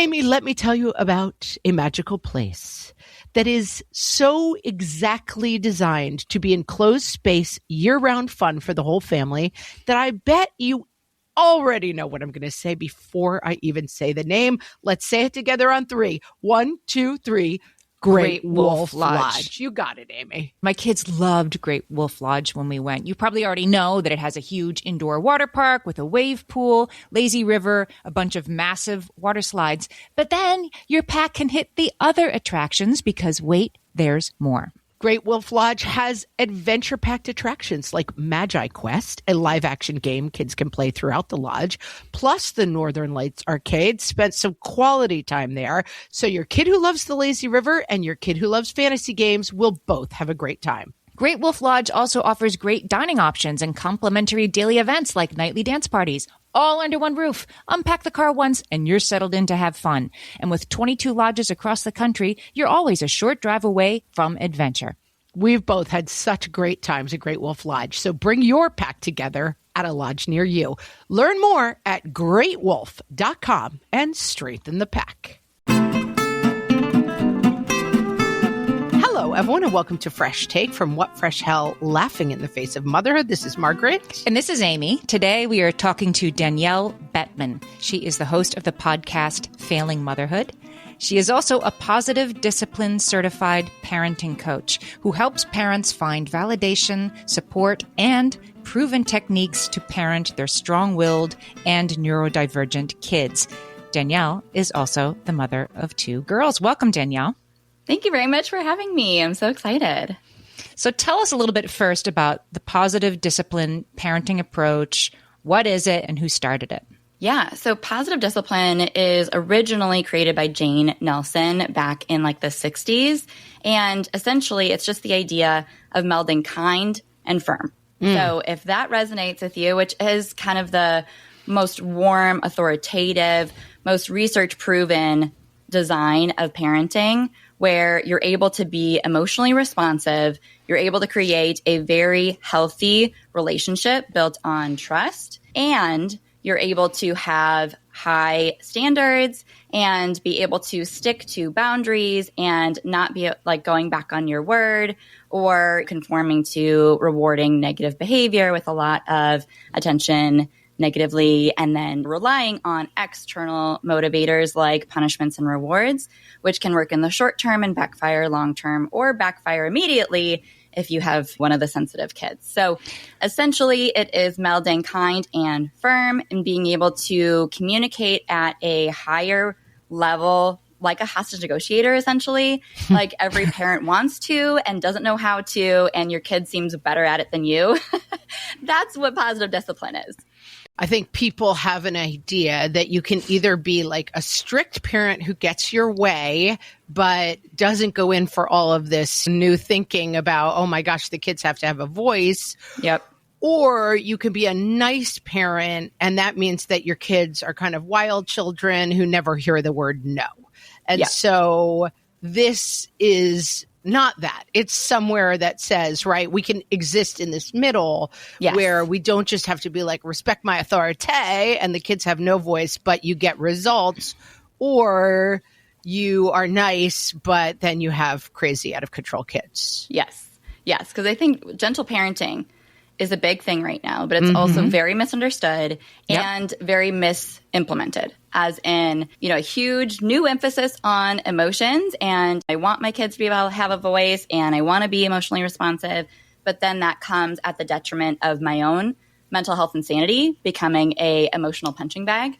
Amy, let me tell you about a magical place that is so exactly designed to be enclosed space, year-round fun for the whole family that I bet you already know what I'm going to say before I even say the name. Let's say it together on 3. 1, 2, 3. Great Wolf Lodge. You got it, Amy. My kids loved Great Wolf Lodge when we went. You probably already know that it has a huge indoor water park with a wave pool, lazy river, a bunch of massive water slides. But then your pack can hit the other attractions because wait, there's more. Great Wolf Lodge has adventure-packed attractions like Magi Quest, a live-action game kids can play throughout the lodge, plus the Northern Lights Arcade. Spent some quality time there, so your kid who loves the lazy river and your kid who loves fantasy games will both have a great time. Great Wolf Lodge also offers great dining options and complimentary daily events like nightly dance parties, all under one roof. Unpack the car once and you're settled in to have fun. And with 22 lodges across the country, you're always a short drive away from adventure. We've both had such great times at Great Wolf Lodge, so bring your pack together at a lodge near you. Learn more at greatwolf.com and strengthen the pack. Hello, everyone, and welcome to Fresh Take from What Fresh Hell, Laughing in the Face of Motherhood. This is Margaret. And this is Amy. Today we are talking to Danielle Bettmann. She is the host of the podcast Failing Motherhood. She is also a positive discipline certified parenting coach who helps parents find validation, support, and proven techniques to parent their strong-willed and neurodivergent kids. Danielle is also the mother of 2 girls. Welcome, Danielle. Thank you very much for having me. I'm so excited. So tell us a little bit first about the positive discipline parenting approach. What is it and who started it? Yeah, so positive discipline is originally created by Jane Nelson back in like the 60s. And essentially, it's just the idea of melding kind and firm. So if that resonates with you, which is kind of the most warm, authoritative, most research-proven design of parenting, where you're able to be emotionally responsive, you're able to create a very healthy relationship built on trust, and you're able to have high standards and be able to stick to boundaries and not be like going back on your word or conforming to rewarding negative behavior with a lot of attention negatively, and then relying on external motivators like punishments and rewards, which can work in the short term and backfire long term, or backfire immediately if you have one of the sensitive kids. So essentially, it is melding kind and firm and being able to communicate at a higher level, like a hostage negotiator, essentially. Like every parent wants to and doesn't know how to, and your kid seems better at it than you. That's what positive discipline is. I think people have an idea that you can either be like a strict parent who gets your way, but doesn't go in for all of this new thinking about, oh my gosh, the kids have to have a voice. Yep. Or you can be a nice parent, and that means that your kids are kind of wild children who never hear the word no. And so this is not that. It's somewhere that says, right, we can exist in this middle where we don't just have to be like, respect my authority, and the kids have no voice, but you get results, or you are nice, but then you have crazy out of control kids. Yes. Yes. Because I think gentle parenting is a big thing right now, but it's also very misunderstood and very misimplemented, as in, you know, a huge new emphasis on emotions. And I want my kids to be able to have a voice, and I want to be emotionally responsive. But then that comes at the detriment of my own mental health and sanity, becoming a emotional punching bag.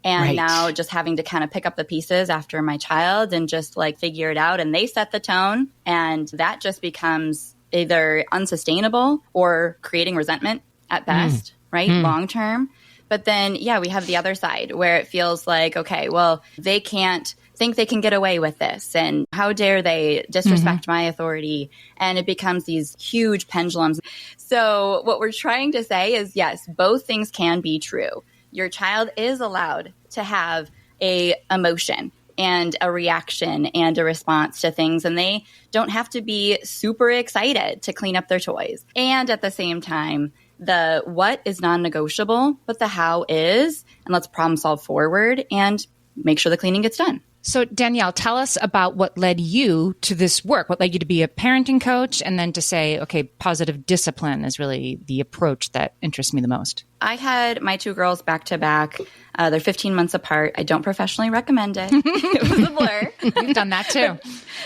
And now just having to kind of pick up the pieces after my child and just like figure it out. And they set the tone, and that just becomes either unsustainable or creating resentment at best, right? Long term. But then, we have the other side where it feels like, okay, well, they can't think they can get away with this. And how dare they disrespect my authority? And it becomes these huge pendulums. So what we're trying to say is, yes, both things can be true. Your child is allowed to have a emotion and a reaction and a response to things. And they don't have to be super excited to clean up their toys. And at the same time, the what is non-negotiable, but the how is, and let's problem solve forward and make sure the cleaning gets done. So Danielle, tell us about what led you to this work. What led you to be a parenting coach and then to say, okay, positive discipline is really the approach that interests me the most? I had my 2 girls back to back. They're 15 months apart. I don't professionally recommend it. It was a blur. We've done that too.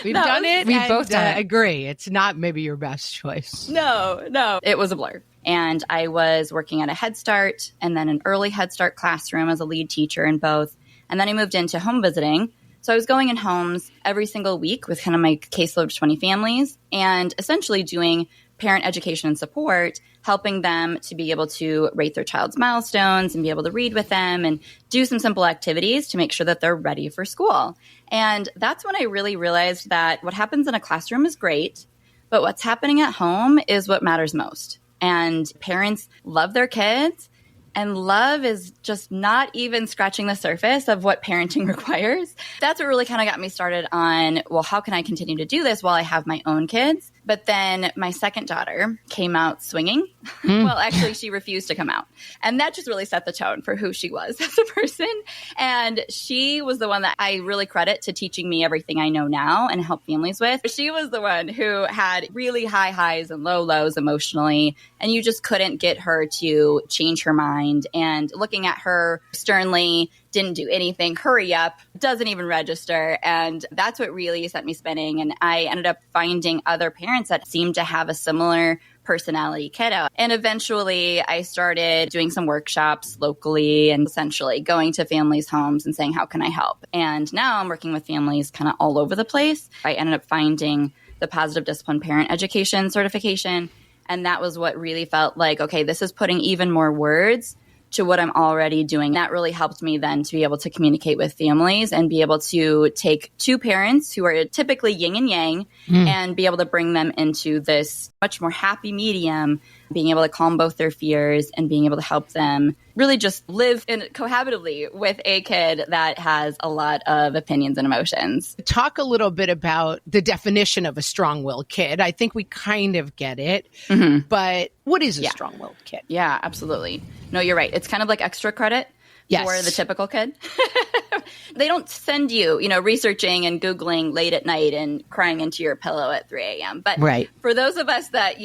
We've done it. We've both done it. Agree. It's not maybe your best choice. No. It was a blur. And I was working at a Head Start and then an early Head Start classroom as a lead teacher in both. And then I moved into home visiting. So I was going in homes every single week with kind of my caseload of 20 families and essentially doing parent education and support, helping them to be able to rate their child's milestones and be able to read with them and do some simple activities to make sure that they're ready for school. And that's when I really realized that what happens in a classroom is great, but what's happening at home is what matters most. And parents love their kids. And love is just not even scratching the surface of what parenting requires. That's what really kind of got me started on, well, how can I continue to do this while I have my own kids? But then my second daughter came out swinging. Well, actually, she refused to come out. And that just really set the tone for who she was as a person. And she was the one that I really credit to teaching me everything I know now and help families with. She was the one who had really high highs and low lows emotionally. And you just couldn't get her to change her mind. And looking at her sternly, didn't do anything, hurry up, doesn't even register. And that's what really set me spinning. And I ended up finding other parents that seemed to have a similar personality kiddo. And eventually I started doing some workshops locally and essentially going to families' homes and saying, how can I help? And now I'm working with families kind of all over the place. I ended up finding the Positive Discipline Parent Education certification. And that was what really felt like, okay, this is putting even more words to what I'm already doing. That really helped me then to be able to communicate with families and be able to take 2 parents who are typically yin and yang and be able to bring them into this much more happy medium, being able to calm both their fears and being able to help them really just live cohabitively with a kid that has a lot of opinions and emotions. Talk a little bit about the definition of a strong-willed kid. I think we kind of get it, but what is a strong-willed kid? Yeah, absolutely. No, you're right. It's kind of like extra credit for the typical kid. They don't send you, researching and Googling late at night and crying into your pillow at 3 a.m. But for those of us that,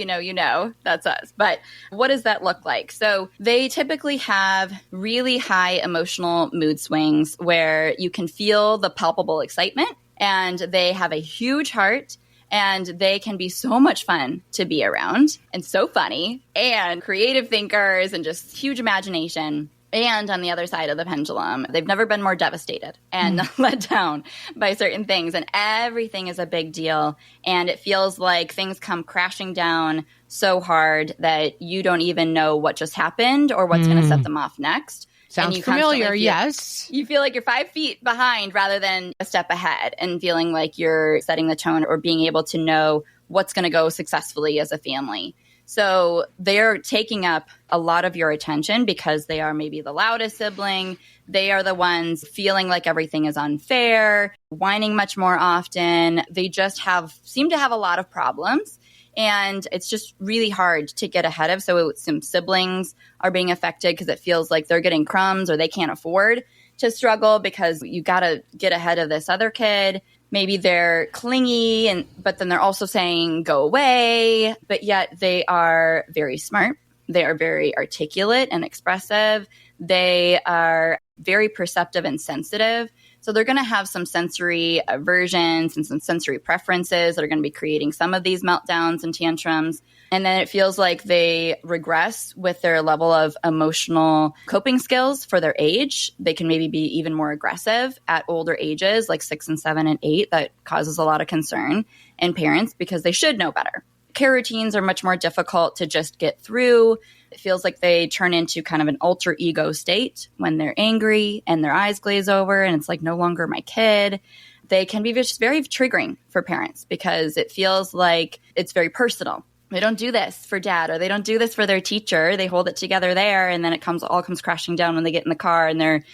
that's us. But what does that look like? So they typically have really high emotional mood swings where you can feel the palpable excitement, and they have a huge heart. And they can be so much fun to be around and so funny and creative thinkers and just huge imagination. And on the other side of the pendulum, they've never been more devastated and let down by certain things. And everything is a big deal. And it feels like things come crashing down so hard that you don't even know what just happened or what's going to set them off next. Sounds familiar, yes. You feel like you're 5 feet behind rather than a step ahead and feeling like you're setting the tone or being able to know what's going to go successfully as a family. So they're taking up a lot of your attention because they are maybe the loudest sibling. They are the ones feeling like everything is unfair, whining much more often. They just seem to have a lot of problems. And it's just really hard to get ahead of. So some siblings are being affected because it feels like they're getting crumbs or they can't afford to struggle because you got to get ahead of this other kid. Maybe they're clingy, but then they're also saying, go away. But yet they are very smart. They are very articulate and expressive. They are very perceptive and sensitive. So they're going to have some sensory aversions and some sensory preferences that are going to be creating some of these meltdowns and tantrums. And then it feels like they regress with their level of emotional coping skills for their age. They can maybe be even more aggressive at older ages, like 6 and 7 and 8. That causes a lot of concern in parents because they should know better. Care routines are much more difficult to just get through. It feels like they turn into kind of an alter ego state when they're angry and their eyes glaze over and it's like no longer my kid. They can be just very triggering for parents because it feels like it's very personal. They don't do this for dad or they don't do this for their teacher. They hold it together there and then it all comes crashing down when they get in the car and they're,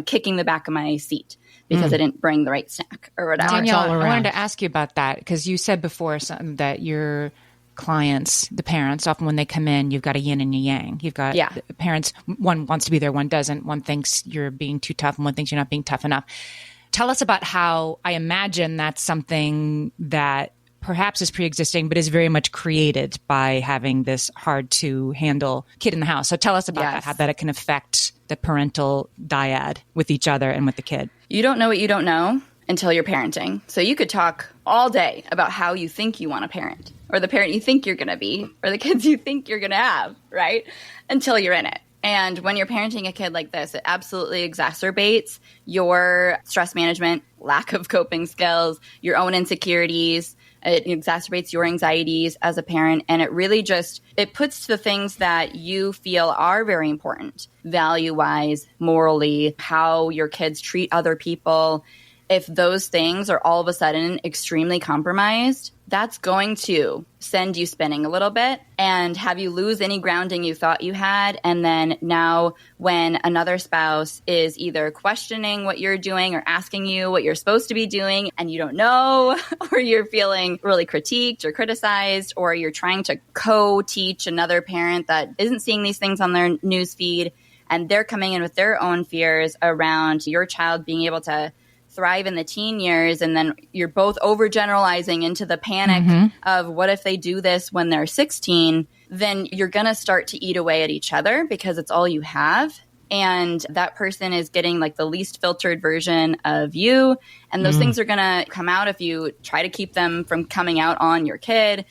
kicking the back of my seat because I didn't bring the right snack or whatever. Danielle, I wanted to ask you about that because you said before that you're clients, the parents, often when they come in, you've got a yin and a yang. You've got the parents, one wants to be there, one doesn't. One thinks you're being too tough and one thinks you're not being tough enough. Tell us about how, I imagine that's something that perhaps is pre-existing, but is very much created by having this hard to handle kid in the house. So tell us about that, how that it can affect the parental dyad with each other and with the kid. You don't know what you don't know until you're parenting. So you could talk all day about how you think you want to parent, or the parent you think you're going to be, or the kids you think you're going to have, right? Until you're in it. And when you're parenting a kid like this, it absolutely exacerbates your stress management, lack of coping skills, your own insecurities. It exacerbates your anxieties as a parent. And it really just, it puts the things that you feel are very important, value-wise, morally, how your kids treat other people. If those things are all of a sudden extremely compromised, that's going to send you spinning a little bit and have you lose any grounding you thought you had. And then now when another spouse is either questioning what you're doing or asking you what you're supposed to be doing and you don't know, or you're feeling really critiqued or criticized, or you're trying to co-teach another parent that isn't seeing these things on their news feed, and they're coming in with their own fears around your child being able to thrive in the teen years, and then you're both overgeneralizing into the panic of what if they do this when they're 16, then you're going to start to eat away at each other because it's all you have. And that person is getting like the least filtered version of you. And those things are going to come out if you try to keep them from coming out on your kid.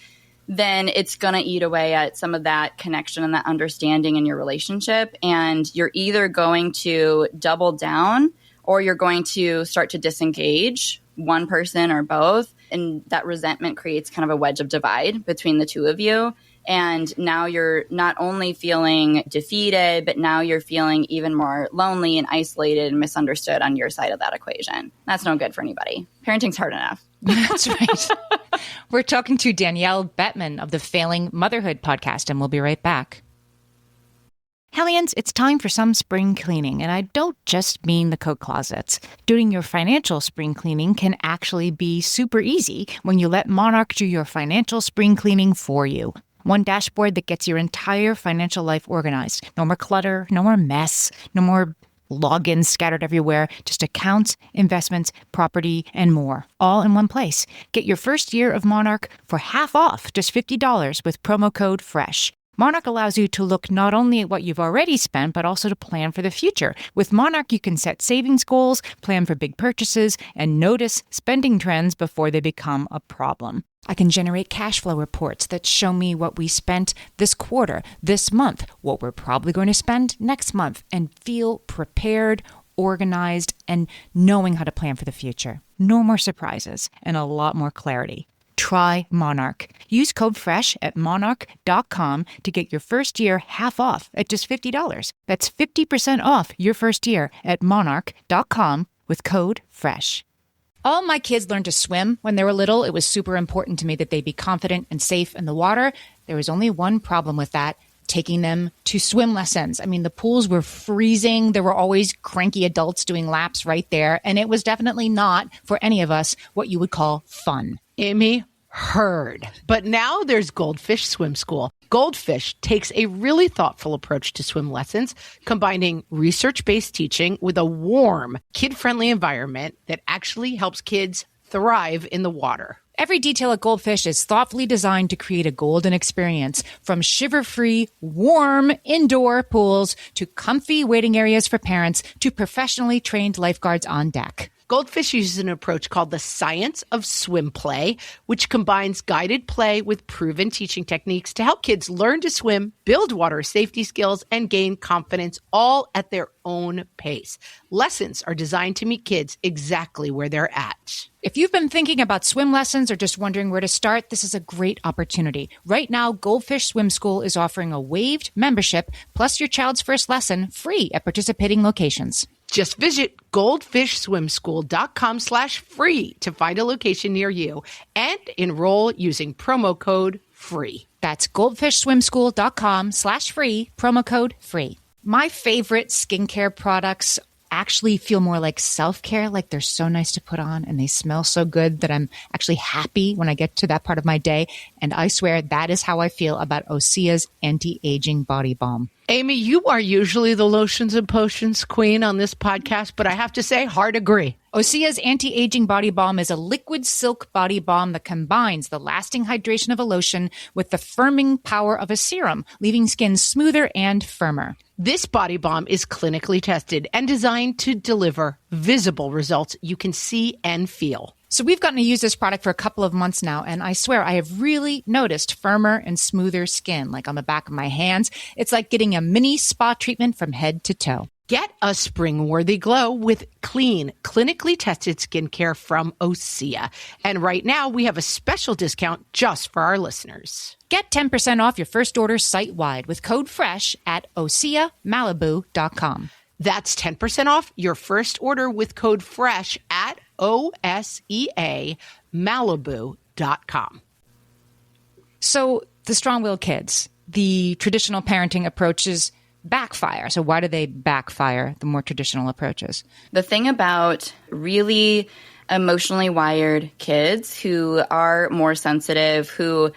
Then it's going to eat away at some of that connection and that understanding in your relationship. And you're either going to double down or you're going to start to disengage, one person or both. And that resentment creates kind of a wedge of divide between the two of you. And now you're not only feeling defeated, but now you're feeling even more lonely and isolated and misunderstood on your side of that equation. That's no good for anybody. Parenting's hard enough. That's right. We're talking to Danielle Bettmann of the Failing Motherhood podcast, and we'll be right back. Hellions, it's time for some spring cleaning, and I don't just mean the coat closets. Doing your financial spring cleaning can actually be super easy when you let Monarch do your financial spring cleaning for you. One dashboard that gets your entire financial life organized. No more clutter, no more mess, no more logins scattered everywhere, just accounts, investments, property, and more, all in one place. Get your first year of Monarch for half off, just $50 with promo code FRESH. Monarch allows you to look not only at what you've already spent, but also to plan for the future. With Monarch, you can set savings goals, plan for big purchases, and notice spending trends before they become a problem. I can generate cash flow reports that show me what we spent this quarter, this month, what we're probably going to spend next month, and feel prepared, organized, and knowing how to plan for the future. No more surprises and a lot more clarity. Try Monarch. Use code FRESH at monarch.com to get your first year half off at just $50. That's 50% off your first year at monarch.com with code FRESH. All my kids learned to swim when they were little. It was super important to me that they be confident and safe in the water. There was only one problem with that: taking them to swim lessons. I mean, the pools were freezing. There were always cranky adults doing laps right there. And it was definitely not, for any of us, what you would call fun. Amy, heard. But now there's Goldfish Swim School. Goldfish takes a really thoughtful approach to swim lessons, combining research-based teaching with a warm, kid-friendly environment that actually helps kids thrive in the water. Every detail at Goldfish is thoughtfully designed to create a golden experience, from shiver-free, warm indoor pools to comfy waiting areas for parents to professionally trained lifeguards on deck. Goldfish uses an approach called the science of swim play, which combines guided play with proven teaching techniques to help kids learn to swim, build water safety skills, and gain confidence, all at their own pace. Lessons are designed to meet kids exactly where they're at. If you've been thinking about swim lessons or just wondering where to start, this is a great opportunity. Right now, Goldfish Swim School is offering a waived membership plus your child's first lesson free at participating locations. Just visit goldfishswimschool.com/free to find a location near you and enroll using promo code FREE. That's goldfishswimschool.com/free, promo code FREE. My favorite skincare products actually feel more like self-care, like they're so nice to put on and they smell so good that I'm actually happy when I get to that part of my day. And I swear that is how I feel about Osea's anti-aging body balm. Amy, you are usually the lotions and potions queen on this podcast, but I have to say, hard agree. Osea's anti-aging body balm is a liquid silk body balm that combines the lasting hydration of a lotion with the firming power of a serum, leaving skin smoother and firmer. This body balm is clinically tested and designed to deliver visible results you can see and feel. So we've gotten to use this product for a couple of months now, and I swear I have really noticed firmer and smoother skin, like on the back of my hands. It's like getting a mini spa treatment from head to toe. Get a spring-worthy glow with clean, clinically tested skincare from Osea. And right now, we have a special discount just for our listeners. Get 10% off your first order site-wide with code FRESH at OseaMalibu.com. That's 10% off your first order with code FRESH at OSEAMalibu.com. So the strong-willed kids, the traditional parenting approaches backfire. So why do they backfire, the more traditional approaches? The thing about really emotionally wired kids who are more sensitive, who,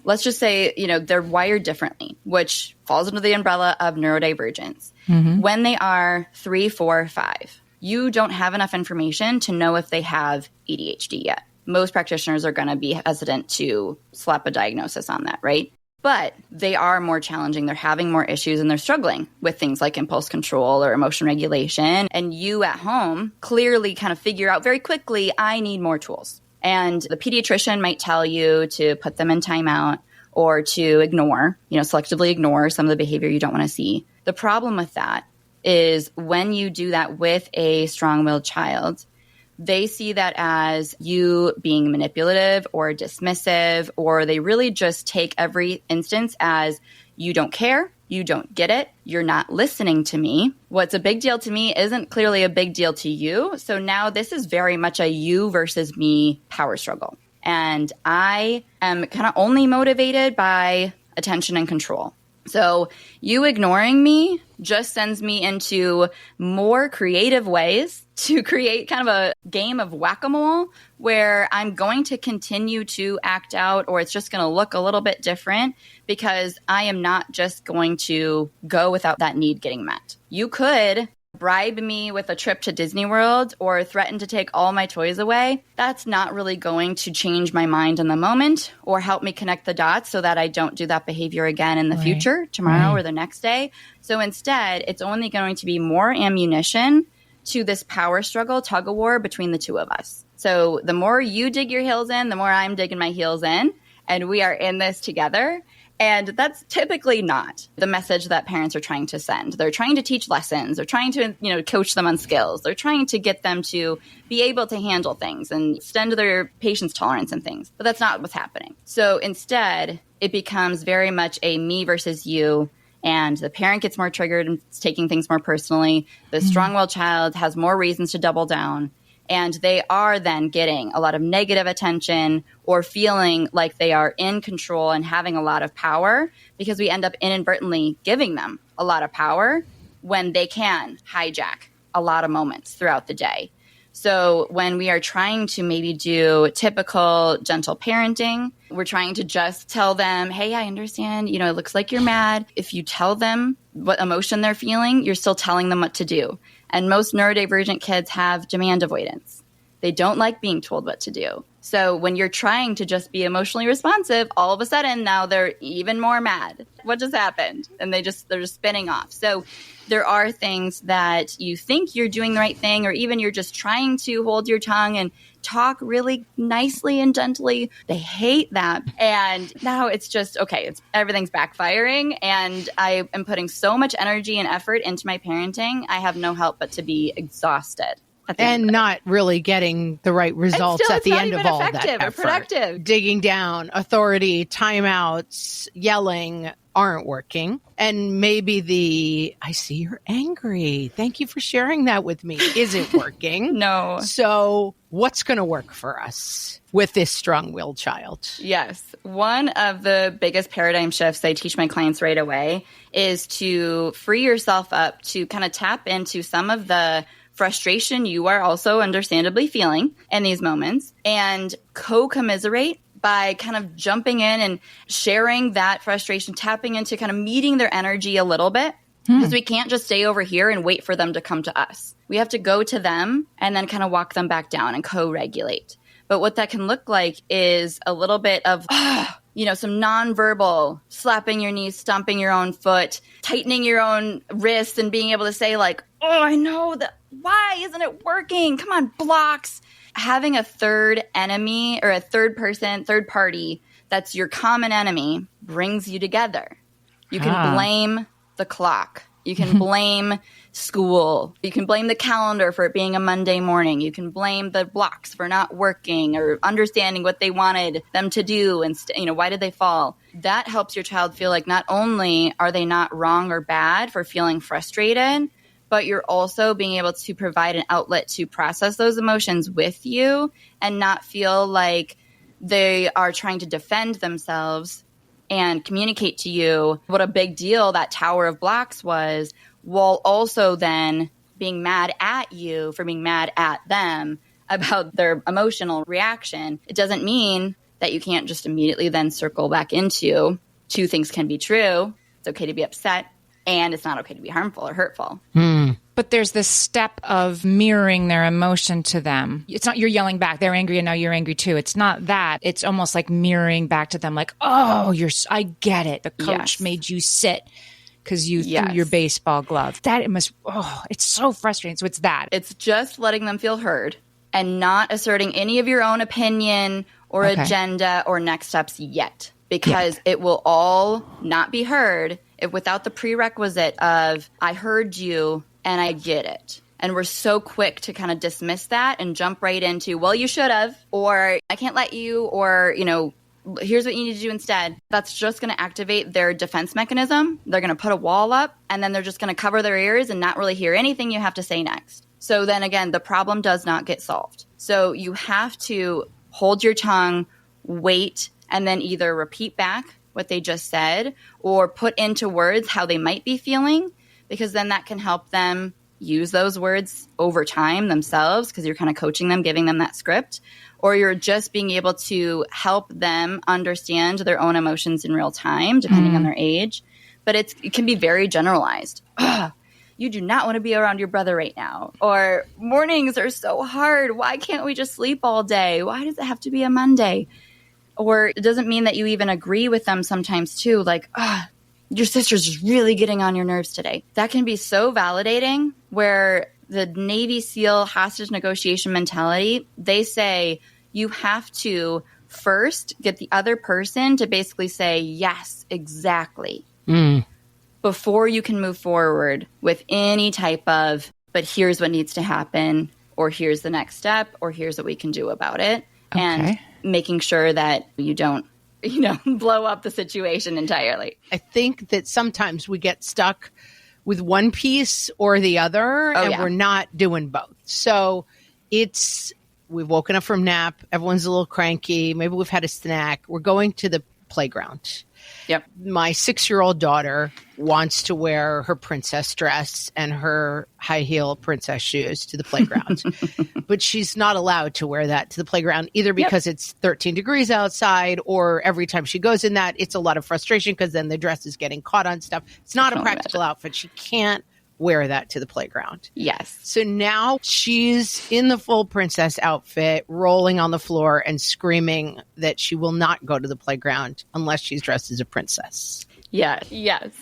let's just say, they're wired differently, which falls under the umbrella of neurodivergence. Mm-hmm. When they are 3, 4, 5, you don't have enough information to know if they have ADHD yet. Most practitioners are going to be hesitant to slap a diagnosis on that, right? But they are more challenging. They're having more issues and they're struggling with things like impulse control or emotion regulation. And you at home clearly kind of figure out very quickly, I need more tools. And the pediatrician might tell you to put them in timeout or to ignore, selectively ignore some of the behavior you don't want to see. The problem with that is when you do that with a strong-willed child, they see that as you being manipulative or dismissive, or they really just take every instance as you don't care, you don't get it, you're not listening to me. What's a big deal to me isn't clearly a big deal to you. So now this is very much a you versus me power struggle. And I am kind of only motivated by attention and control. So you ignoring me just sends me into more creative ways to create kind of a game of whack-a-mole where I'm going to continue to act out, or it's just going to look a little bit different because I am not just going to go without that need getting met. You could bribe me with a trip to Disney World or threaten to take all my toys away. That's not really going to change my mind in the moment or help me connect the dots so that I don't do that behavior again in the future, tomorrow or the next day. So instead, it's only going to be more ammunition to this power struggle, tug of war between the two of us. So the more you dig your heels in, the more I'm digging my heels in, and we are in this together. And that's typically not the message that parents are trying to send. They're trying to teach lessons. They're trying to, coach them on skills. They're trying to get them to be able to handle things and extend their patience tolerance and things. But that's not what's happening. So instead, it becomes very much a me versus you. And the parent gets more triggered and is taking things more personally. The strong-willed child has more reasons to double down. And they are then getting a lot of negative attention or feeling like they are in control and having a lot of power because we end up inadvertently giving them a lot of power when they can hijack a lot of moments throughout the day. So when we are trying to maybe do typical gentle parenting, we're trying to just tell them, hey, I understand, it looks like you're mad. If you tell them what emotion they're feeling, you're still telling them what to do. And most neurodivergent kids have demand avoidance. They don't like being told what to do. So when you're trying to just be emotionally responsive, all of a sudden now they're even more mad. What just happened? And they're just spinning off. So there are things that you think you're doing the right thing, or even you're just trying to hold your tongue and talk really nicely and gently. They hate that. And now it's just, everything's backfiring. And I am putting so much energy and effort into my parenting. I have no help but to be exhausted. And not really getting the right results at the end of all that effort. Or productive. Digging down, authority, timeouts, yelling aren't working. And maybe I see you're angry. Thank you for sharing that with me. Isn't working. No. So what's going to work for us with this strong-willed child? Yes. One of the biggest paradigm shifts I teach my clients right away is to free yourself up to kind of tap into some of the frustration you are also understandably feeling in these moments, and co-commiserate by kind of jumping in and sharing that frustration, tapping into kind of meeting their energy a little bit. Because we can't just stay over here and wait for them to come to us. We have to go to them and then kind of walk them back down and co-regulate. But what that can look like is a little bit of, some nonverbal slapping your knees, stomping your own foot, tightening your own wrists, and being able to say like, oh, I know that. Why isn't it working? Come on, blocks. Having a third enemy or a third person, third party that's your common enemy brings you together. You can blame the clock. You can blame school. You can blame the calendar for it being a Monday morning. You can blame the blocks for not working or understanding what they wanted them to do and why did they fall? That helps your child feel like not only are they not wrong or bad for feeling frustrated, but you're also being able to provide an outlet to process those emotions with you and not feel like they are trying to defend themselves and communicate to you what a big deal that tower of blocks was, while also then being mad at you for being mad at them about their emotional reaction. It doesn't mean that you can't just immediately then circle back into two things can be true. It's okay to be upset, and it's not okay to be harmful or hurtful. But there's this step of mirroring their emotion to them. It's not you're yelling back, they're angry, and now you're angry too. It's not that. It's almost like mirroring back to them like, oh, I get it. The coach made you sit because you threw your baseball glove. It's so frustrating. So it's that. It's just letting them feel heard and not asserting any of your own opinion or agenda or next steps yet, because it will all not be heard if without the prerequisite of, I heard you and I get it. And we're so quick to kind of dismiss that and jump right into, well, you should have, or I can't let you, or, here's what you need to do instead. That's just going to activate their defense mechanism. They're going to put a wall up, and then they're just going to cover their ears and not really hear anything you have to say next. So then again, the problem does not get solved. So you have to hold your tongue, wait, and then either repeat back what they just said or put into words how they might be feeling, because then that can help them use those words over time themselves, because you're kind of coaching them, giving them that script, or you're just being able to help them understand their own emotions in real time, depending on their age. But it can be very generalized. You do not want to be around your brother right now. Or mornings are so hard. Why can't we just sleep all day? Why does it have to be a Monday? Or it doesn't mean that you even agree with them sometimes too. Like, your sister's just really getting on your nerves today. That can be so validating, where the Navy SEAL hostage negotiation mentality, they say you have to first get the other person to basically say, yes, exactly, before you can move forward with any type of, but here's what needs to happen, or here's the next step, or here's what we can do about it. Okay. And making sure that you don't, blow up the situation entirely. I think that sometimes we get stuck with one piece or the other, and we're not doing both. So we've woken up from nap. Everyone's a little cranky. Maybe we've had a snack. We're going to the playground. Yep. My 6-year-old daughter wants to wear her princess dress and her high heel princess shoes to the playground, but she's not allowed to wear that to the playground either, because it's 13 degrees outside, or every time she goes in that, it's a lot of frustration because then the dress is getting caught on stuff. It's not a practical outfit. She can't wear that to the playground. Yes. So now she's in the full princess outfit, rolling on the floor and screaming that she will not go to the playground unless she's dressed as a princess. Yes.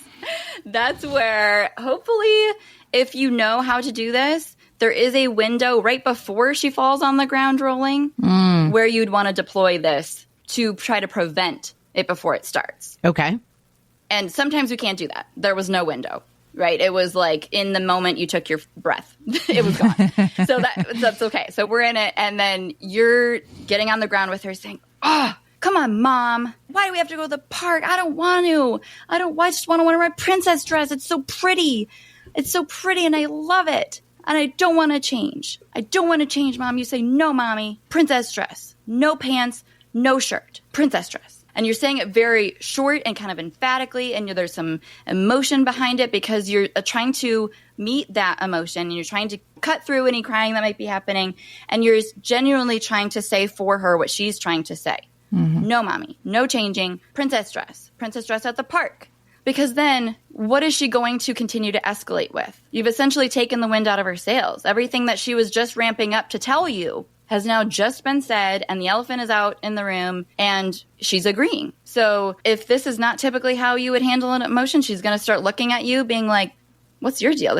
That's where, hopefully, if you know how to do this, there is a window right before she falls on the ground rolling where you'd want to deploy this to try to prevent it before it starts. Okay. And sometimes we can't do that. There was no window. Right. It was like in the moment you took your breath, it was gone. So that's okay. So we're in it. And then you're getting on the ground with her saying, come on, Mom. Why do we have to go to the park? I don't want to. I just want to wear my princess dress. It's so pretty. It's so pretty and I love it. And I don't want to change. I don't want to change, Mom. You say, no, Mommy. Princess dress. No pants. No shirt. Princess dress. And you're saying it very short and kind of emphatically, and there's some emotion behind it because you're trying to meet that emotion, and you're trying to cut through any crying that might be happening, and you're genuinely trying to say for her what she's trying to say. No, mommy, no changing, princess dress at the park. Because then what is she going to continue to escalate with? You've essentially taken the wind out of her sails. Everything that she was just ramping up to tell you has now just been said, and the elephant is out in the room, and she's agreeing. So if this is not typically how you would handle an emotion, she's going to start looking at you being like, what's your deal?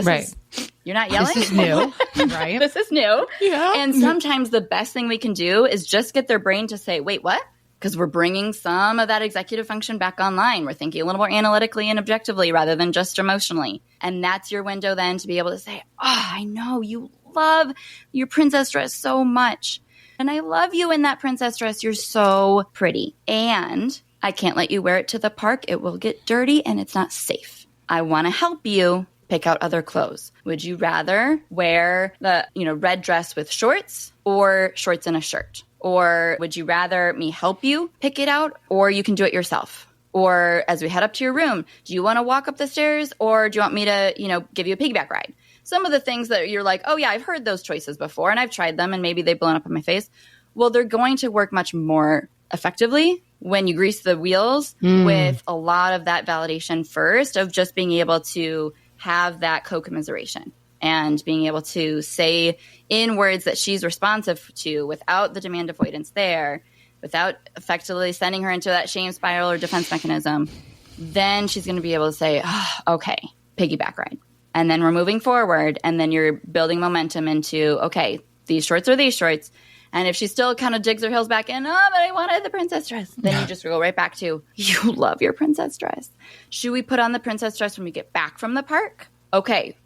You're not yelling? This is new, right? This is new. Yeah. And sometimes the best thing we can do is just get their brain to say, wait, what? Because we're bringing some of that executive function back online. We're thinking a little more analytically and objectively rather than just emotionally. And that's your window then to be able to say, I know you love your princess dress so much. And I love you in that princess dress. You're so pretty. And I can't let you wear it to the park. It will get dirty and it's not safe. I want to help you pick out other clothes. Would you rather wear the, red dress with shorts or shorts and a shirt? Or would you rather me help you pick it out, or you can do it yourself? Or as we head up to your room, do you want to walk up the stairs, or do you want me to, give you a piggyback ride? Some of the things that you're like, oh yeah, I've heard those choices before and I've tried them and maybe they've blown up in my face. Well, they're going to work much more effectively when you grease the wheels with a lot of that validation first of just being able to have that co-commiseration and being able to say in words that she's responsive to without the demand avoidance there, without effectively sending her into that shame spiral or defense mechanism, then she's going to be able to say, okay, piggyback ride. And then we're moving forward, and then you're building momentum into, okay, these shorts are these shorts. And if she still kind of digs her heels back in, but I wanted the princess dress, then you just go right back to, you love your princess dress. Should we put on the princess dress when we get back from the park? Okay,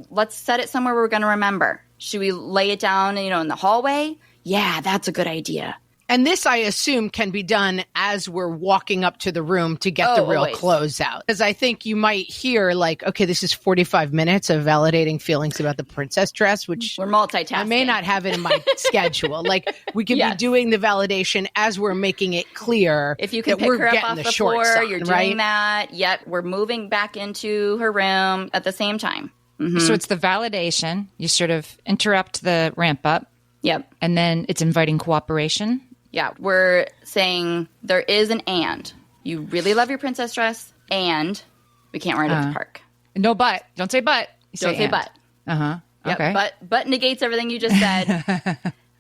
let's set it somewhere we're going to remember. Should we lay it down, in the hallway? Yeah, that's a good idea. And this, I assume, can be done as we're walking up to the room to get the real always. clothes out. Because I think you might hear okay, this is 45 minutes of validating feelings about the princess dress, which we're multitasking. I may not have it in my schedule. We can be doing the validation as we're making it clear. If you can pick her up off the floor, you're doing that. Yet we're moving back into her room at the same time. Mm-hmm. So it's the validation. You sort of interrupt the ramp up. Yep. And then it's inviting cooperation. Yeah, we're saying there is an and. You really love your princess dress, and we can't wear it at the park. No but. Don't say but. Don't say but. Uh-huh. Yep, Okay. But negates everything you just said.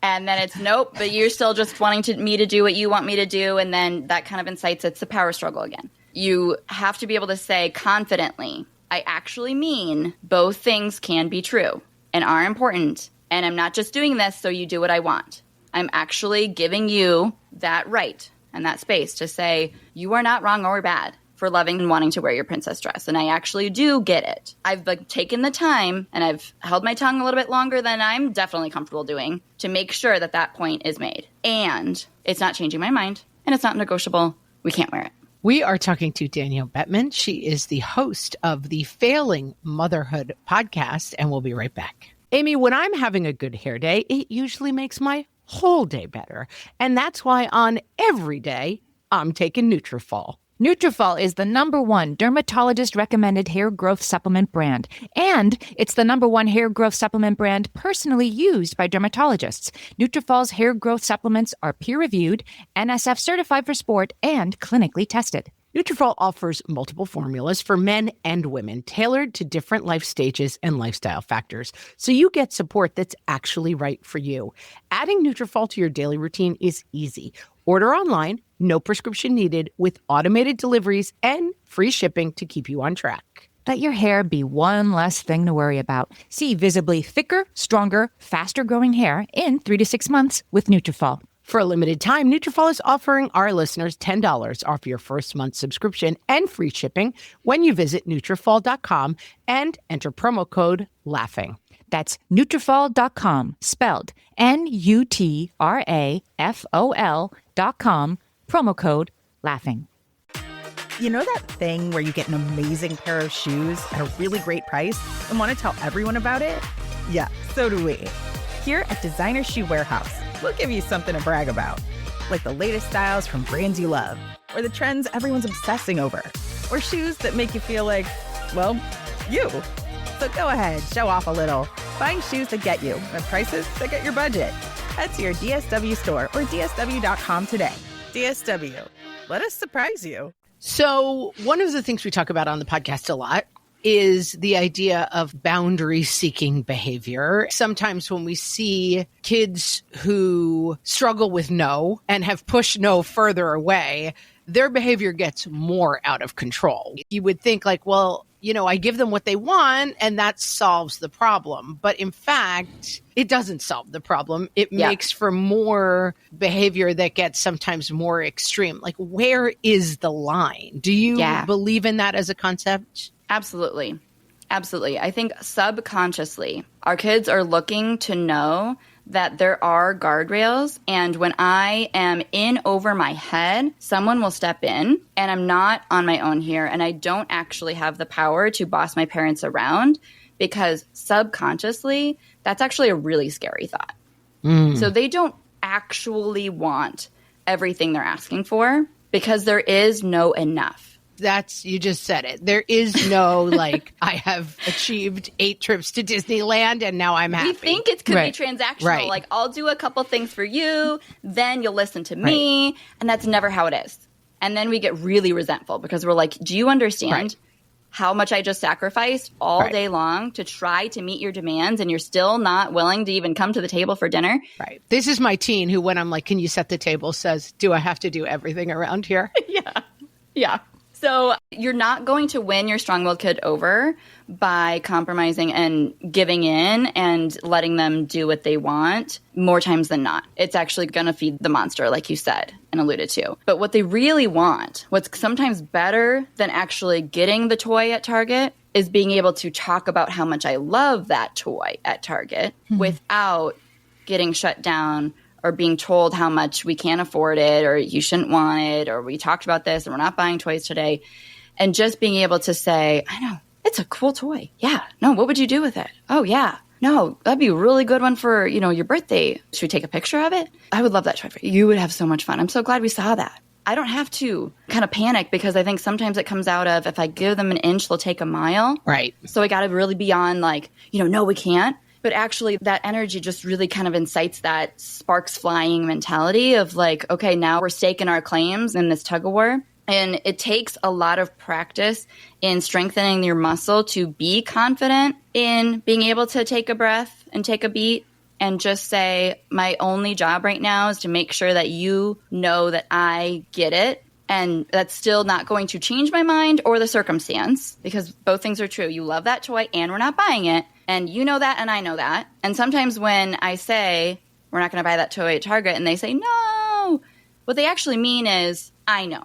And then it's nope, but you're still just wanting me to do what you want me to do, and then that kind of incites it's a power struggle again. You have to be able to say confidently, I actually mean both things can be true and are important, and I'm not just doing this so you do what I want. I'm actually giving you that right and that space to say, you are not wrong or bad for loving and wanting to wear your princess dress. And I actually do get it. I've taken the time and I've held my tongue a little bit longer than I'm definitely comfortable doing to make sure that point is made. And it's not changing my mind and it's not negotiable. We can't wear it. We are talking to Danielle Bettmann. She is the host of the Failing Motherhood podcast, and we'll be right back. Amy, when I'm having a good hair day, it usually makes my whole day better. And that's why on every day, I'm taking Nutrafol. Nutrafol is the #1 dermatologist-recommended hair growth supplement brand, and it's the #1 hair growth supplement brand personally used by dermatologists. Nutrafol's hair growth supplements are peer-reviewed, NSF certified for sport, and clinically tested. Nutrafol offers multiple formulas for men and women tailored to different life stages and lifestyle factors, so you get support that's actually right for you. Adding Nutrafol to your daily routine is easy. Order online, no prescription needed, with automated deliveries and free shipping to keep you on track. Let your hair be one less thing to worry about. See visibly thicker, stronger, faster-growing hair in 3 to 6 months with Nutrafol. For a limited time, Nutrafol is offering our listeners $10 off your first month subscription and free shipping when you visit Nutrafol.com and enter promo code LAUGHING. That's Nutrafol.com, spelled Nutrafol.com, promo code LAUGHING. You know that thing where you get an amazing pair of shoes at a really great price and want to tell everyone about it? Yeah, so do we. Here at Designer Shoe Warehouse, we'll give you something to brag about. like the latest styles from brands you love, or the trends everyone's obsessing over, or shoes that make you feel like, well, you. So go ahead, show off a little. Find shoes that get you at prices that get your budget. Head to your DSW store or DSW.com today. DSW, let us surprise you. So one of the things we talk about on the podcast a lot is the idea of boundary-seeking behavior. Sometimes when we see kids who struggle with no and have pushed no further away, their behavior gets more out of control. You would think like, well, you know, I give them what they want and that solves the problem. But in fact, it doesn't solve the problem. It makes for more behavior that gets sometimes more extreme. Like, where is the line? Do you believe in that as a concept? Absolutely. Absolutely. I think subconsciously, our kids are looking to know that there are guardrails. And when I am in over my head, someone will step in and I'm not on my own here. And I don't actually have the power to boss my parents around because subconsciously, that's actually a really scary thought. So they don't actually want everything they're asking for because there is no enough. You just said it. There is no, like, I have achieved 8 trips to Disneyland and now I'm happy. We think it could be transactional. Right. Like, I'll do a couple things for you, then you'll listen to me. And that's never how it is. And then we get really resentful because we're like, do you understand how much I just sacrificed all day long to try to meet your demands and you're still not willing to even come to the table for dinner? Right. This is my teen who, when I'm like, can you set the table, says, do I have to do everything around here? Yeah. So you're not going to win your strong-willed kid over by compromising and giving in and letting them do what they want more times than not. It's actually going to feed the monster, like you said and alluded to. But what they really want, what's sometimes better than actually getting the toy at Target, is being able to talk about how much I love that toy at Target without getting shut down or being told how much we can't afford it or you shouldn't want it or we talked about this and we're not buying toys today. And just being able to say, I know, it's a cool toy. Yeah. No, what would you do with it? Oh, yeah. No, that'd be a really good one for, you know, your birthday. Should we take a picture of it? I would love that toy for you. You would have so much fun. I'm so glad we saw that. I don't have to kind of panic because I think sometimes it comes out of if I give them an inch, they'll take a mile. Right. So I got to really be on like, you know, no, we can't. But actually, that energy just really kind of incites that sparks flying mentality of like, okay, now we're staking our claims in this tug of war. And it takes a lot of practice in strengthening your muscle to be confident in being able to take a breath and take a beat and just say, my only job right now is to make sure that you know that I get it. And that's still not going to change my mind or the circumstance because both things are true. You love that toy and we're not buying it. And you know that and I know that. And sometimes when I say, we're not going to buy that toy at Target and they say, no, what they actually mean is, I know.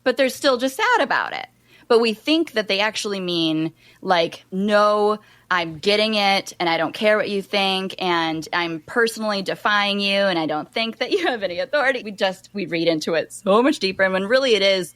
But they're still just sad about it. But we think that they actually mean like, no, I'm getting it and I don't care what you think and I'm personally defying you and I don't think that you have any authority. We read into it so much deeper. And when really it is,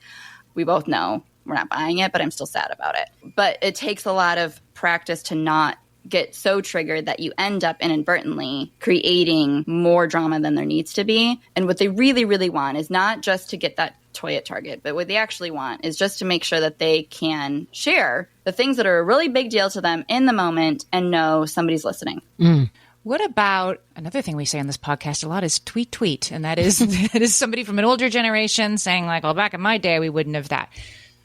we both know we're not buying it, but I'm still sad about it. But it takes a lot of practice to not get so triggered that you end up inadvertently creating more drama than there needs to be. And what they really, really want is not just to get that toy at Target, but what they actually want is just to make sure that they can share the things that are a really big deal to them in the moment and know somebody's listening. What about another thing we say on this podcast a lot is tweet. And that is, that is somebody from an older generation saying like, well, back in my day, we wouldn't have that.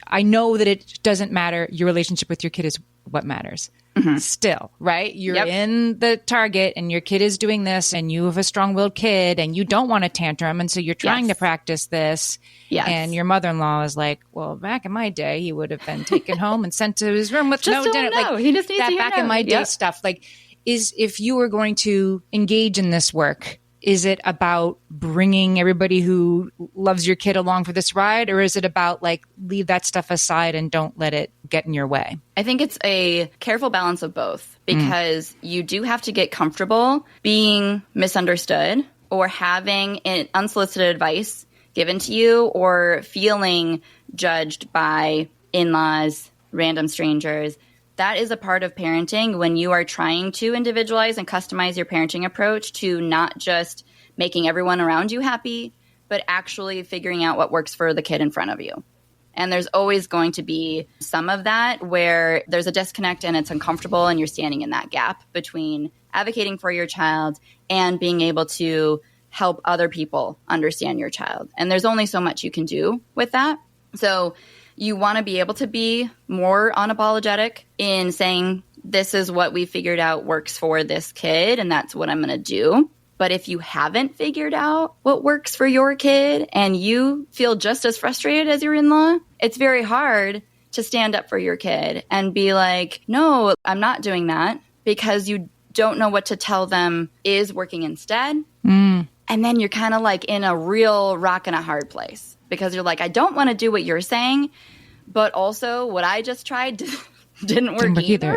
I know that it doesn't matter. Your relationship with your kid is what matters. Still, right? You're in the Target and your kid is doing this and you have a strong-willed kid and you don't want a tantrum. And so you're trying to practice this. And your mother-in-law is like, well, back in my day, he would have been taken home and sent to his room with no dinner. Like he just needs that to back in my day stuff. Like is if you were going to engage in this work, is it about bringing everybody who loves your kid along for this ride? Or is it about like leave that stuff aside and don't let it get in your way? I think it's a careful balance of both because you do have to get comfortable being misunderstood or having unsolicited advice given to you or feeling judged by in-laws, random strangers. That is a part of parenting when you are trying to individualize and customize your parenting approach to not just making everyone around you happy, but actually figuring out what works for the kid in front of you. And there's always going to be some of that where there's a disconnect and it's uncomfortable and you're standing in that gap between advocating for your child and being able to help other people understand your child. And there's only so much you can do with that. So you want to be able to be more unapologetic in saying, this is what we figured out works for this kid, and that's what I'm going to do. But if you haven't figured out what works for your kid and you feel just as frustrated as your in-law, it's very hard to stand up for your kid and be like, no, I'm not doing that, because you don't know what to tell them is working instead. And then you're kind of like in a real rock and a hard place, because you're like, I don't want to do what you're saying, but also what I just tried didn't work either.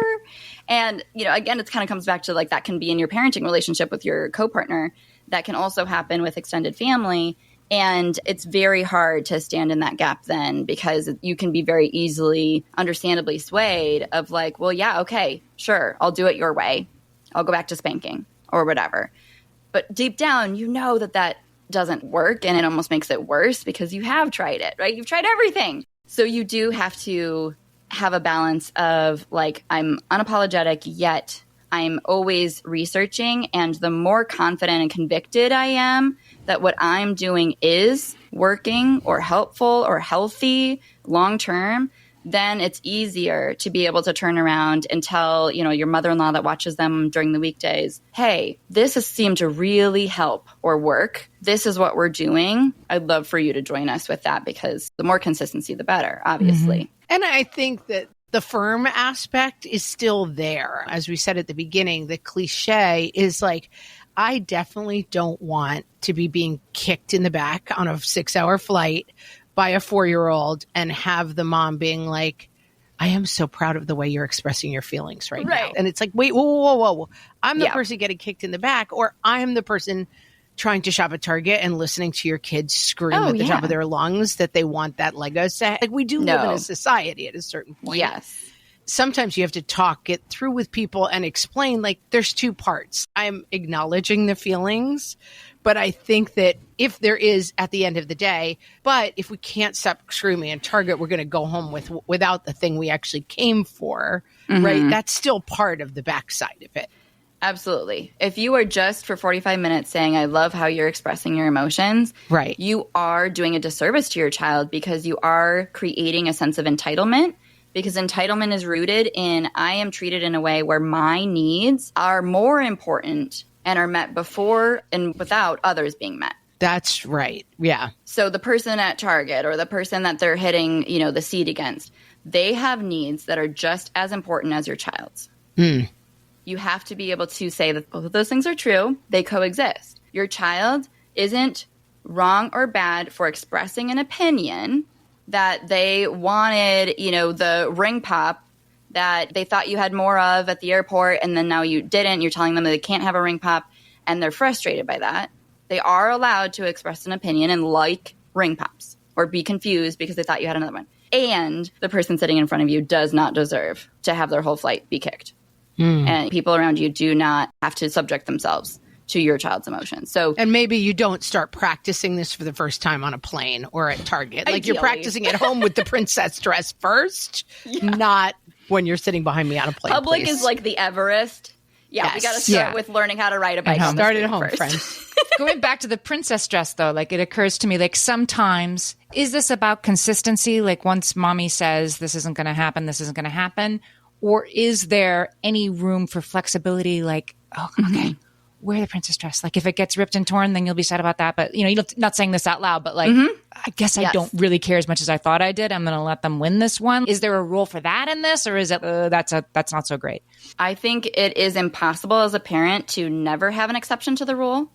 And, you know, again, it kind of comes back to like that can be in your parenting relationship with your co-partner. That can also happen with extended family. And it's very hard to stand in that gap then, because you can be very easily, understandably swayed of like, well, yeah, okay, sure, I'll do it your way. I'll go back to spanking or whatever. But deep down, you know that that doesn't work, and it almost makes it worse because you have tried it, right? You've tried everything. So you do have to have a balance of like, I'm unapologetic, yet I'm always researching. And the more confident and convicted I am that what I'm doing is working or helpful or healthy long-term, then it's easier to be able to turn around and tell, you know, your mother-in-law that watches them during the weekdays, hey, this has seemed to really help or work. This is what we're doing. I'd love for you to join us with that, because the more consistency, the better, obviously. And I think that the firm aspect is still there. As we said at the beginning, the cliche is like, I definitely don't want to be being kicked in the back on a 6-hour flight by a 4-year-old and have the mom being like, I am so proud of the way you're expressing your feelings right now. And it's like, wait, whoa. I'm the person getting kicked in the back, or I'm the person trying to shop at Target and listening to your kids scream at the top of their lungs that they want that Lego set. Like, we do live in a society at a certain point. Yes. Sometimes you have to talk it through with people and explain, like, there's two parts. I'm acknowledging the feelings, but I think that if there is at the end of the day, but if we can't stop screaming at Target, we're going to go home without the thing we actually came for, right? That's still part of the backside of it. Absolutely. If you are just for 45 minutes saying, I love how you're expressing your emotions, right, you are doing a disservice to your child, because you are creating a sense of entitlement. Because entitlement is rooted in, I am treated in a way where my needs are more important and are met before and without others being met. That's right. Yeah. So the person at Target or the person that they're hitting, you know, the seat against, they have needs that are just as important as your child's. You have to be able to say that both of those things are true. They coexist. Your child isn't wrong or bad for expressing an opinion that they wanted, you know, the ring pop that they thought you had more of at the airport, and then now you didn't. You're telling them that they can't have a ring pop, and they're frustrated by that. They are allowed to express an opinion and like ring pops, or be confused because they thought you had another one. And the person sitting in front of you does not deserve to have their whole flight be kicked. And people around you do not have to subject themselves to your child's emotions. So, and maybe you don't start practicing this for the first time on a plane or at Target. Like, ideally, you're practicing at home with the princess dress first, not when you're sitting behind me on a plane. Public is like the Everest. Yeah, Yes. we got to start with learning how to ride a bike. Start at home, first. friends. Going back to the princess dress, though, like, it occurs to me, like, sometimes, is this about consistency? Like, once mommy says this isn't going to happen, this isn't going to happen? Or is there any room for flexibility? Like, oh, okay, wear the princess dress. Like, if it gets ripped and torn, then you'll be sad about that. But, you know, you're not saying this out loud, but like, I guess I don't really care as much as I thought I did. I'm going to let them win this one. Is there a rule for that in this? Or is it, that's not so great? I think it is impossible as a parent to never have an exception to the rule.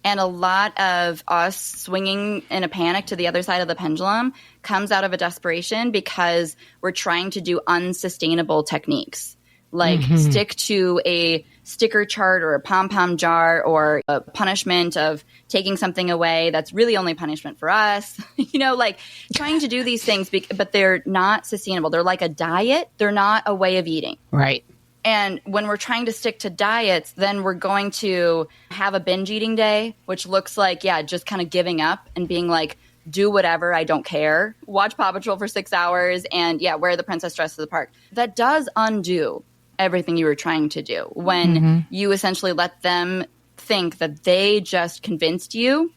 And a lot of us swinging in a panic to the other side of the pendulum comes out of a desperation because we're trying to do unsustainable techniques, like stick to a sticker chart or a pom-pom jar, or a punishment of taking something away that's really only punishment for us. You know, like trying to do these things, but they're not sustainable. They're like a diet. They're not a way of eating. Right. And when we're trying to stick to diets, then we're going to have a binge eating day, which looks like, just kind of giving up and being like, do whatever, I don't care. Watch Paw Patrol for 6 hours and wear the princess dress to the park. That does undo everything you were trying to do when you essentially let them think that they just convinced you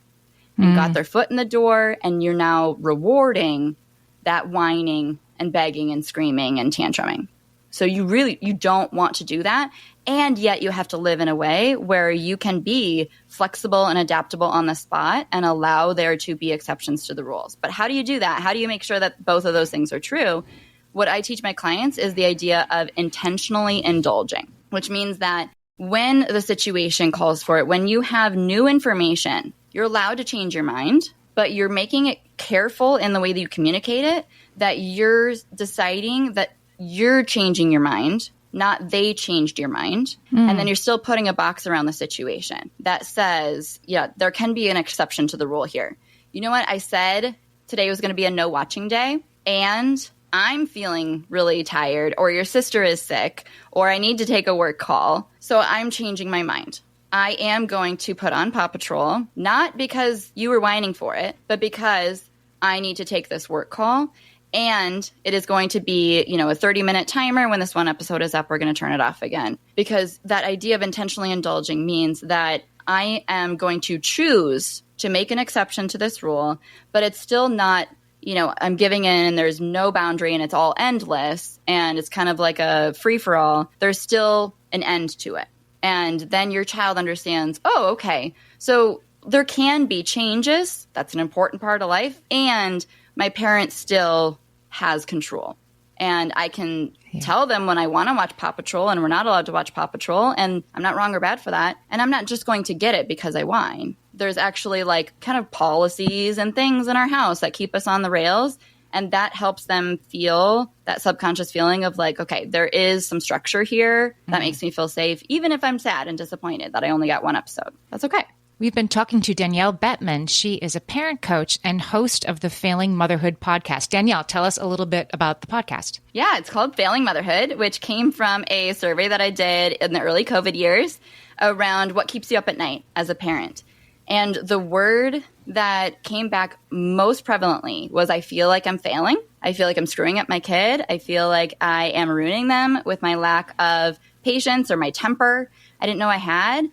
and got their foot in the door, and you're now rewarding that whining and begging and screaming and tantruming. So you don't want to do that. And yet you have to live in a way where you can be flexible and adaptable on the spot and allow there to be exceptions to the rules. But how do you do that? How do you make sure that both of those things are true? What I teach my clients is the idea of intentionally indulging, which means that when the situation calls for it, when you have new information, you're allowed to change your mind, but you're making it careful in the way that you communicate it, that you're deciding that you're changing your mind, not they changed your mind. And then you're still putting a box around the situation that says, there can be an exception to the rule here. You know what? I said today was going to be a no watching day, and I'm feeling really tired, or your sister is sick, or I need to take a work call. So I'm changing my mind. I am going to put on Paw Patrol, not because you were whining for it, but because I need to take this work call. And it is going to be, a 30-minute timer. When this one episode is up, we're going to turn it off again. Because that idea of intentionally indulging means that I am going to choose to make an exception to this rule, but it's still not, I'm giving in and there's no boundary and it's all endless and it's kind of like a free-for-all. There's still an end to it. And then your child understands, oh, okay, so there can be changes. That's an important part of life. And my parent still has control. And I can tell them when I want to watch Paw Patrol and we're not allowed to watch Paw Patrol. And I'm not wrong or bad for that. And I'm not just going to get it because I whine. There's actually kind of policies and things in our house that keep us on the rails. And that helps them feel that subconscious feeling of okay, there is some structure here that makes me feel safe, even if I'm sad and disappointed that I only got one episode. That's okay. We've been talking to Danielle Bettmann. She is a parent coach and host of the Failing Motherhood podcast. Danielle, tell us a little bit about the podcast. Yeah, it's called Failing Motherhood, which came from a survey that I did in the early COVID years around what keeps you up at night as a parent. And the word that came back most prevalently was, I feel like I'm failing. I feel like I'm screwing up my kid. I feel like I am ruining them with my lack of patience or my temper I didn't know I had.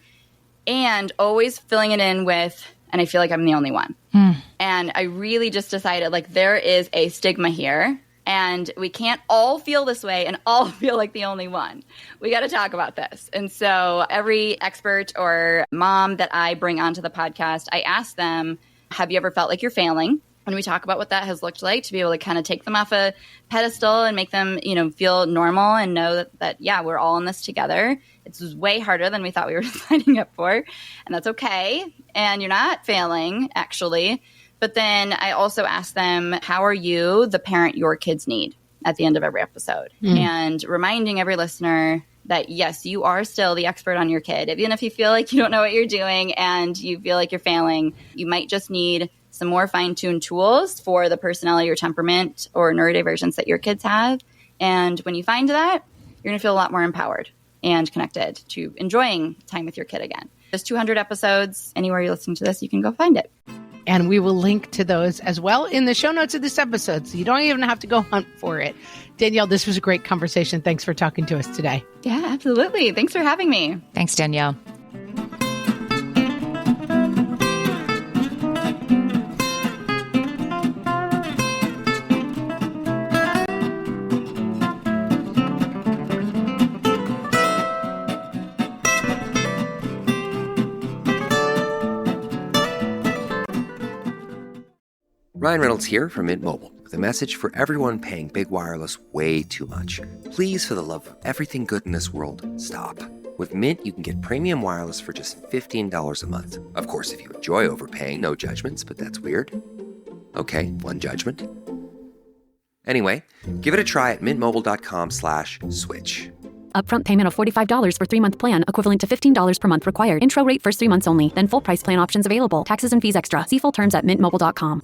And always filling it in with, and I feel like I'm the only one. And I really just decided there is a stigma here and we can't all feel this way and all feel like the only one. We got to talk about this. And so every expert or mom that I bring onto the podcast, I ask them, have you ever felt like you're failing? And we talk about what that has looked like to be able to kind of take them off a pedestal and make them, feel normal and know that, we're all in this together. It's way harder than we thought we were signing up for. And that's okay. And you're not failing, actually. But then I also ask them, how are you the parent your kids need at the end of every episode? And reminding every listener that, yes, you are still the expert on your kid. Even if you feel like you don't know what you're doing and you feel like you're failing, you might just need some more fine-tuned tools for the personality or temperament or neurodivergence that your kids have. And when you find that, you're going to feel a lot more empowered and connected to enjoying time with your kid again. There's 200 episodes. Anywhere you're listening to this, you can go find it. And we will link to those as well in the show notes of this episode, so you don't even have to go hunt for it. Danielle, this was a great conversation. Thanks for talking to us today. Yeah, absolutely. Thanks for having me. Thanks, Danielle. Ryan Reynolds here from Mint Mobile with a message for everyone paying big wireless way too much. Please, for the love of everything good in this world, stop. With Mint, you can get premium wireless for just $15 a month. Of course, if you enjoy overpaying, no judgments, but that's weird. Okay, one judgment. Anyway, give it a try at mintmobile.com/switch. Upfront payment of $45 for 3-month plan, equivalent to $15 per month required. Intro rate first 3 months only, then full price plan options available. Taxes and fees extra. See full terms at mintmobile.com.